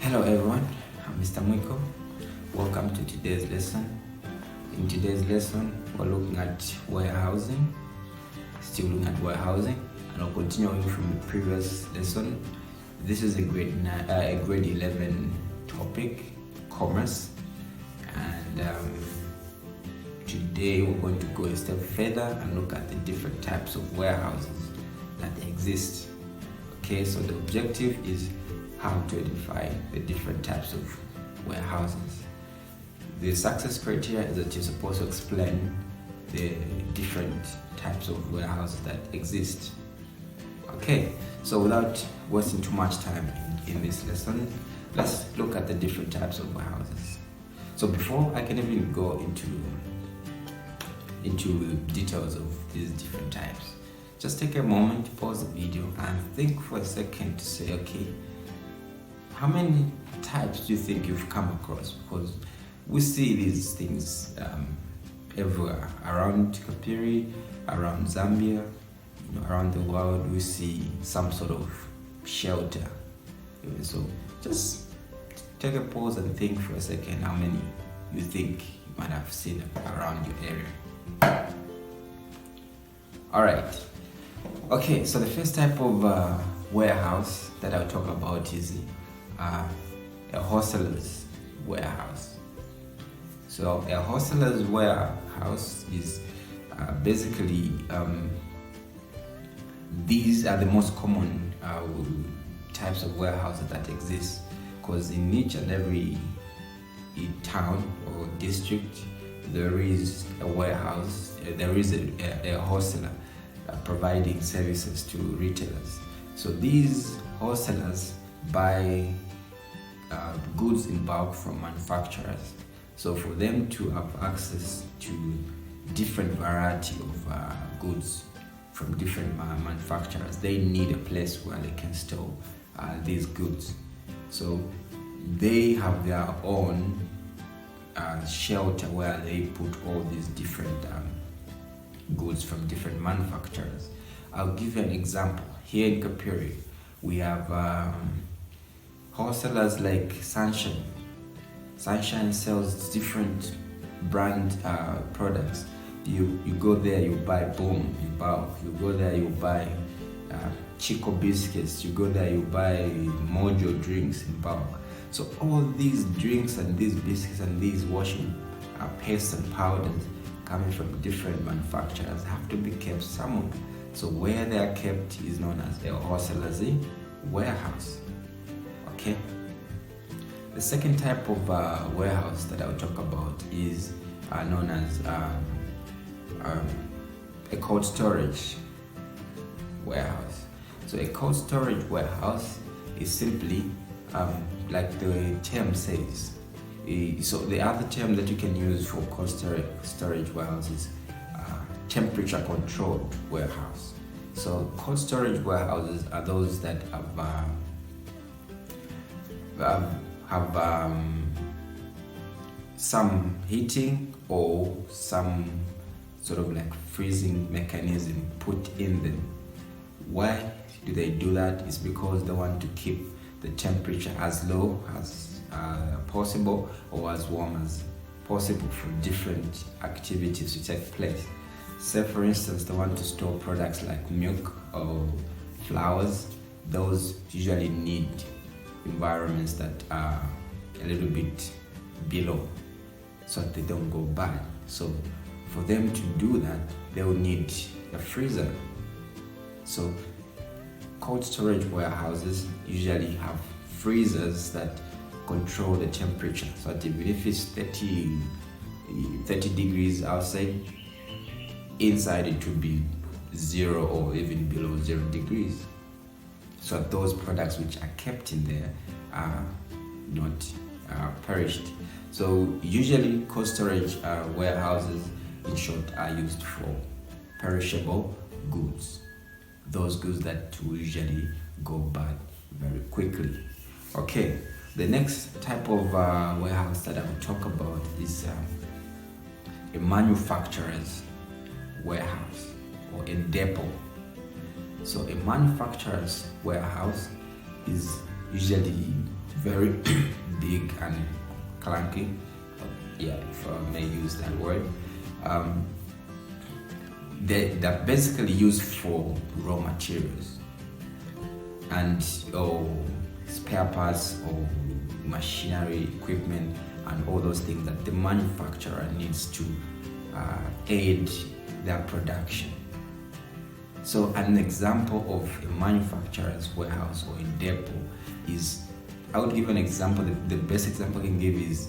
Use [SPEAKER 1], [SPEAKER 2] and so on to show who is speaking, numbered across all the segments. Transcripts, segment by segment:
[SPEAKER 1] Hello everyone, I'm Mr. Mwiko. Welcome to today's lesson. In today's lesson, we're looking at warehousing. Still looking at warehousing, and I'll continuing from the previous lesson. This is a grade 11 topic, commerce, and today we're going to go a step further and look at the different types of warehouses that exist. Okay, so the objective is how to identify the different types of warehouses. The success criteria is that you're supposed to explain the different types of warehouses that exist. Okay, so without wasting too much time in this lesson, let's look at the different types of warehouses. So before I can even go into details of these different types, just take a moment to pause the video and think for a second to say, okay, how many types do you think you've come across? Because we see these things everywhere, around Kapiri, around Zambia, around the world. We see some sort of shelter. So just take a pause and think for a second how many you think you might have seen around your area. All right. Okay, so the first type of warehouse that I'll talk about is a wholesaler's warehouse. So a wholesaler's warehouse is basically these are the most common types of warehouses that exist, because in each and every town or district there is a warehouse, there is a wholesaler providing services to retailers. So these wholesalers buy goods in bulk from manufacturers. So for them to have access to different variety of goods from different manufacturers, they need a place where they can store these goods. So they have their own shelter where they put all these different goods from different manufacturers. I'll give you an example. Here in Kapiri, we have wholesalers like Sunshine. Sunshine sells different brand products. You go there, you buy Boom in bulk. You go there, you buy Chico biscuits. You go there, you buy Mojo drinks in bulk. So all these drinks and these biscuits and these washing pastes and powders coming from different manufacturers have to be kept somewhere. So where they are kept is known as a wholesaler's warehouse. Okay. The second type of warehouse that I'll talk about is known as a cold storage warehouse. So a cold storage warehouse is simply like the term says. So the other term that you can use for cold storage warehouse is temperature controlled warehouse. So cold storage warehouses are those that have some heating or some sort of like freezing mechanism put in them. Why do they do that? It's because they want to keep the temperature as low as possible or as warm as possible for different activities to take place. Say for instance, they want to store products like milk or flowers. Those usually need environments that are a little bit below so that they don't go bad. So for them to do that, they will need a freezer. So cold storage warehouses usually have freezers that control the temperature, so that even if it's 30 degrees outside, inside it would be 0 or even below 0 degrees, so that those products which are kept in there are not perished. So usually cold storage warehouses, in short, are used for perishable goods, those goods that will usually go bad very quickly. Okay, the next type of warehouse that I will talk about is a manufacturer's warehouse or a depot. So a manufacturer's warehouse is usually very big and clunky, yeah, if I may use that word. They're basically used for raw materials and spare parts or machinery, equipment, and all those things that the manufacturer needs to aid their production. So an example of a manufacturer's warehouse or a depot is, I would give an example. The best example I can give is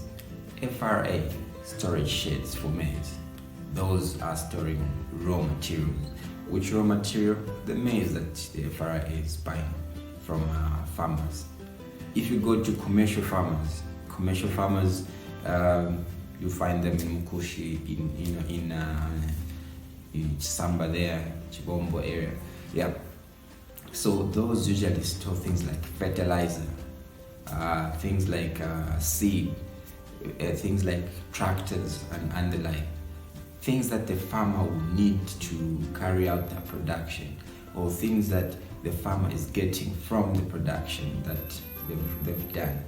[SPEAKER 1] FRA storage sheds for maize. Those are storing raw materials. Which raw material? The maize that the FRA is buying from farmers. If you go to commercial farmers, you find them in Mukushi, in Samba there, Chibombo area. Yeah. So those usually store things like fertilizer, things like seed, things like tractors and the like. Things that the farmer will need to carry out their production, or things that the farmer is getting from the production that they've done.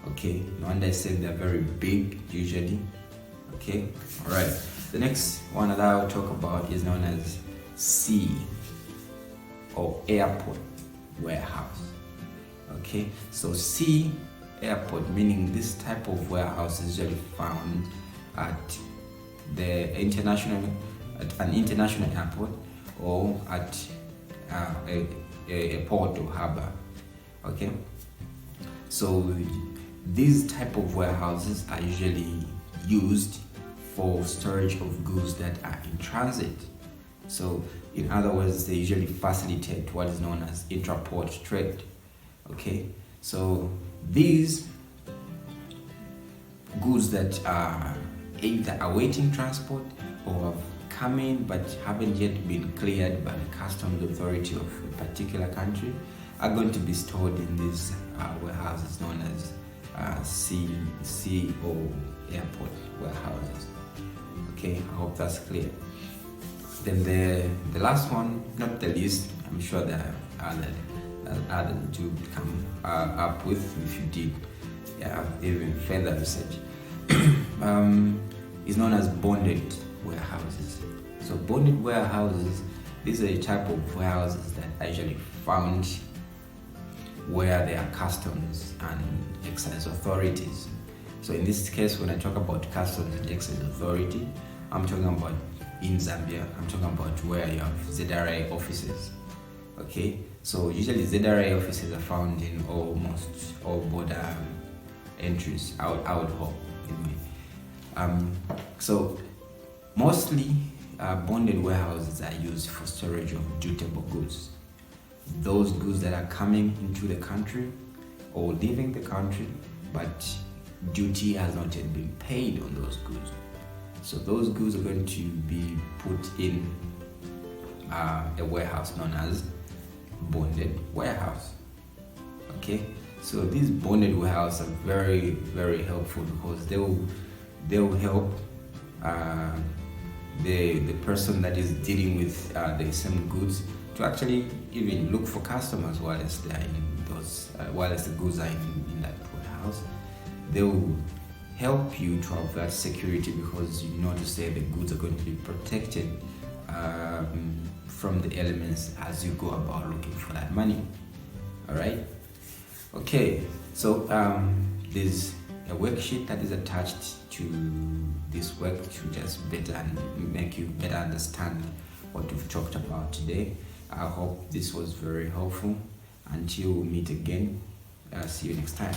[SPEAKER 1] Okay, no wonder I said they're very big usually. Okay, all right. The next one that I'll talk about is known as sea or airport warehouse. Okay, so sea airport, meaning this type of warehouse is usually found at an international airport or at a port or harbor. Okay, so these type of warehouses are usually used for storage of goods that are in transit. So in other words, they usually facilitate what is known as intra-port trade. Okay, so these goods that are either awaiting transport or have come in but haven't yet been cleared by the customs authority of a particular country are going to be stored in these warehouses known as sea or airport warehouses. Okay, I hope that's clear. Then the last one, not the least, I'm sure there are other to come up with if you did even further research. Is known as bonded warehouses. So bonded warehouses, these are a type of warehouses that are usually found where there are customs and excise authorities. So in this case, when I talk about customs and excise authority, I'm talking about in Zambia, I'm talking about where you have ZRA offices. Okay, so usually ZRA offices are found in almost all border entries, I would hope anyway. So mostly bonded warehouses are used for storage of dutiable goods. Those goods that are coming into the country or leaving the country, but duty has not yet been paid on those goods. So those goods are going to be put in a warehouse known as bonded warehouse. Okay, so these bonded warehouses are very, very helpful because they will help the person that is dealing with the same goods to actually even look for customers while they are in those while the goods are in that warehouse. They will help you to have that security because you know to say the goods are going to be protected from the elements as you go about looking for that money. All right. Okay. So there's a worksheet that is attached to this work to just better make you better understand what we've talked about today. I hope this was very helpful. Until we meet again, see you next time.